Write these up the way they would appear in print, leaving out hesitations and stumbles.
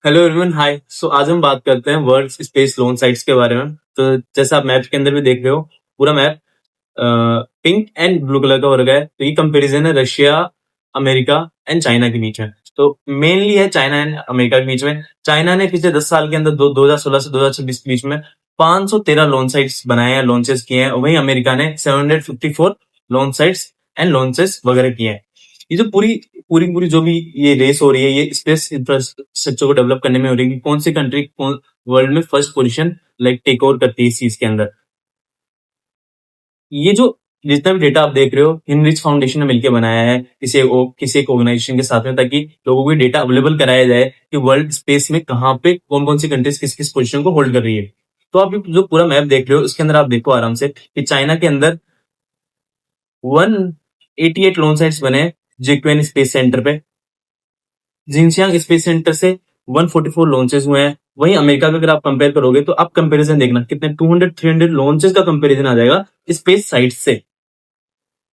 Hello everyone, हाय। सो आज हम बात करते हैं वर्ल्ड स्पेस लॉन्च साइट्स के बारे में। तो जैसा आप मैप के अंदर भी देख रहे हो, पूरा map pink and blue colour का हो रखा है। तो ये कंपैरिजन है रशिया, अमेरिका एंड चाइना के बीच में। तो मेनली है चाइना एंड अमेरिका के बीच में। चाइना ने पिछले 10 साल के अंदर 2016 से 2026 के बीच में 513 लॉन्च साइट्स बनाए हैं, लॉन्चेस किए हैं। वहीं अमेरिका ने 754 लॉन्च साइट्स एंड लॉन्चेस वगैरह किए हैं। ये जो पूरी पूरी पूरी जो भी ये रेस हो रही है, ये स्पेस इंफ्रास्ट्रक्चर को डेवलप करने में हो रही है कि कौन सी कंट्री वर्ल्ड में फर्स्ट पोजीशन टेक ओवर करती है इस चीज के अंदर। ये जो जितना भी डेटा आप देख रहे हो, हिनरिच फाउंडेशन ने मिलकर बनाया है किसी एक ऑर्गेनाइजेशन के साथ में, ताकि लोगों को डेटा अवेलेबल कराया जाए कि वर्ल्ड स्पेस में कहाँ पे कौन कौन सी कंट्रीज किस किस पोजीशन को होल्ड कर रही है। तो आप ये जो पूरा मैप देख रहे हो, इसके अंदर आप देखो आराम से कि चाइना के अंदर 188 लॉन्च साइट्स बने हैं जिक्वेन स्पेस सेंटर पे। जिनसियांग स्पेस सेंटर से 144 लॉन्चेस हुए हैं। वहीं अमेरिका का अगर आप कंपेयर करोगे तो आप कंपैरिजन देखना कितने 200-300 लॉन्चेस का कंपैरिजन आ जाएगा स्पेस साइट से।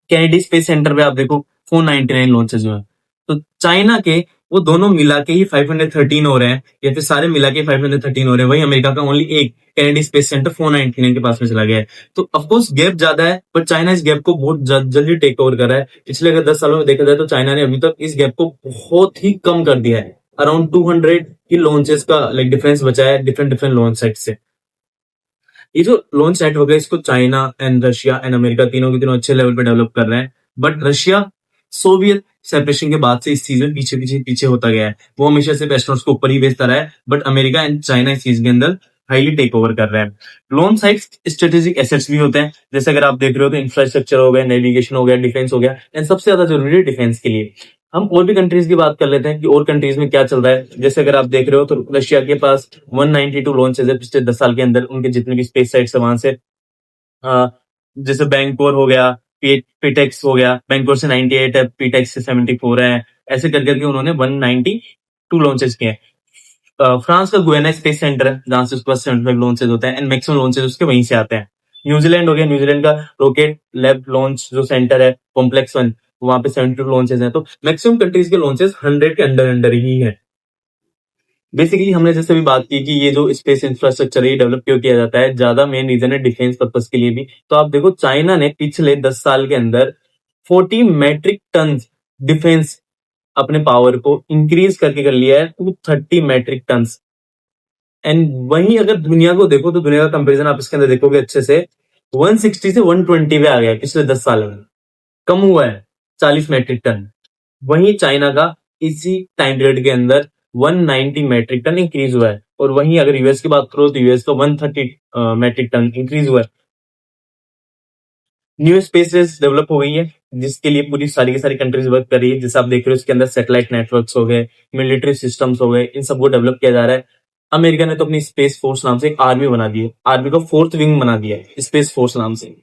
कैनेडी स्पेस सेंटर पे आप देखो 499 लॉन्चेस हुए हैं। तो चाइना के वो दोनों मिला के ही 513 हो रहे हैं, या फिर सारे मिला के 513 हो रहे हैं। वहीं अमेरिका का ओनली एक कैनेडी स्पेस सेंटर 499 के पास में चला गया है। तो ऑफकोर्स गैप ज्यादा है, पर चाइना इस गैप को बहुत जल्दी टेक ओवर कर रहा है। पिछले अगर 10 सालों में देखा जाए तो चाइना ने अभी तक इस गैप को बहुत ही कम कर दिया है। अराउंड 200 की लॉन्चेस का डिफरेंस बचा है डिफरेंट डिफरेंट लॉन्च साइट से। ये जो लॉन्च साइट हो गया, इसको China and Russia and America तीनों के तीनों अच्छे लेवल पे डेवलप कर रहे हैं। बट रशिया सोवियत सेपरेशन के बाद से इस चीज में पीछे पीछे पीछे होता गया है। वो हमेशा से एस्ट्रोनॉट्स को ऊपर ही भेजता रहा है, बट अमेरिका एंड चाइना इस चीज के अंदर हाईली टेक ओवर कर रहे हैं। लॉन्च साइट्स स्ट्रेटेजिक एसेट्स भी होते हैं। जैसे अगर आप देख रहे हो तो इंफ्रास्ट्रक्चर हो गया, नेविगेशन हो गया, डिफेंस हो गया, एंड सबसे ज्यादा जरूरी है डिफेंस के लिए। हम और भी कंट्रीज की बात कर लेते हैं कि और कंट्रीज में क्या चल रहा है। जैसे अगर आप देख रहे हो तो रशिया के पास 192 लॉन्चेस है पिछले 10 साल के अंदर। उनके जितने भी स्पेस साइट्स है वहां से जैसे बैंकोर हो गया, पीटेक्स हो गया। बैंकोर से 98 है, पीटेक्स से 74 है। ऐसे कर करके उन्होंने 192 लॉन्चेस किए हैं। फ्रांस का गुयाना स्पेस सेंटर है जहां से उसके पास 75 लॉन्चेस होते हैं, एंड मैक्सिमम लॉन्चेस उसके वहीं से आते हैं। न्यूजीलैंड हो गया, न्यूजीलैंड का रॉकेट लैब लॉन्च जो सेंटर है कॉम्प्लेक्स 1, वहां पे 72 लॉन्चेस हैं। तो मैक्सिमम कंट्रीज के लॉन्चेस 100 के अंडर अंडर ही है। बेसिकली हमने जैसे भी बात की कि ये जो स्पेस इंफ्रास्ट्रक्चर है डेवलप क्यों किया जाता है, ज्यादा मेन रीजन है डिफेंस पर्पस के लिए भी। तो आप देखो चाइना ने पिछले 10 साल के अंदर 40 मेट्रिक टन डिफेंस अपने पावर को इंक्रीज करके कर लिया है 230 मेट्रिक टन। एंड वहीं अगर दुनिया को देखो तो दुनिया का कंपैरिजन आप इसके अंदर देखोगे अच्छे से, 160 से 120 पे आ गया पिछले 10 साल में। कम हुआ है 40 मेट्रिक टन। वहीं चाइना का इसी टाइम पीरियड के अंदर 190 मेट्रिक टन इंक्रीज हुआ है। और वहीं अगर यूएस की बात करो तो यूएस का 130 मेट्रिक टन इंक्रीज हुआ है। न्यू स्पेस रेस डेवलप हो गई है जिसके लिए पूरी सारी की सारी कंट्रीज वर्क कर रही है। जैसे आप देख रहे हो इसके अंदर सैटेलाइट नेटवर्क्स हो गए, मिलिट्री सिस्टम्स हो गए, इन सबको डेवलप किया जा रहा है। अमेरिका ने तो अपनी स्पेस फोर्स नाम से एक आर्मी बना दी है, आर्मी का फोर्थ विंग बना दिया है स्पेस फोर्स नाम से।